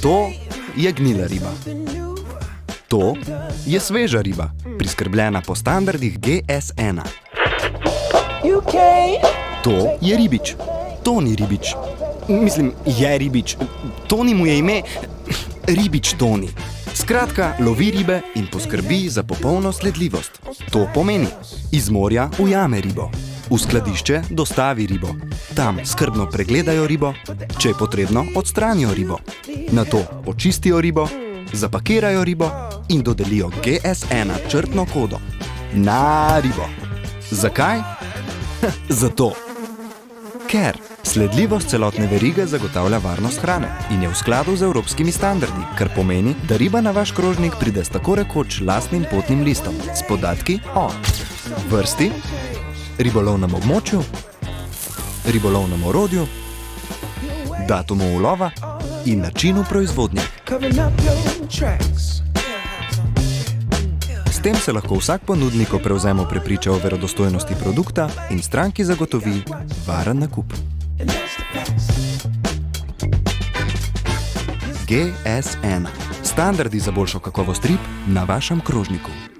To je gnila riba. To je sveža riba, priskrbljena po standardih GS1. To je ribič. To ni ribič. Mislim, je ribič. Toni mu je ime. Ribič Toni. Skratka, lovi ribe in poskrbi za popolno sledljivost. To pomeni, iz morja ujame ribo, v skladišče dostavi ribo, tam skrbno pregledajo ribo, če je potrebno, odstranijo ribo. Nato očistijo ribo, zapakirajo ribo in dodelijo GS1 črtno kodo. Na ribo. Zakaj? Zato. Ker sledljivost celotne verige zagotavlja varnost hrane in je v skladu z evropskimi standardi, kar pomeni, da riba na vaš krožnik pride s tako rekoč lastnim potnim listom, s podatki o vrsti, ribolovnem območju, ribolovnem orodju, datumu ulova in načinu proizvodnje. S tem se lahko vsak ponudnik o prevzemu prepriča o verodostojnosti produkta in stranki zagotovi varen nakup. GS1. Standardi za boljšo kakovost rib na vašem krožniku.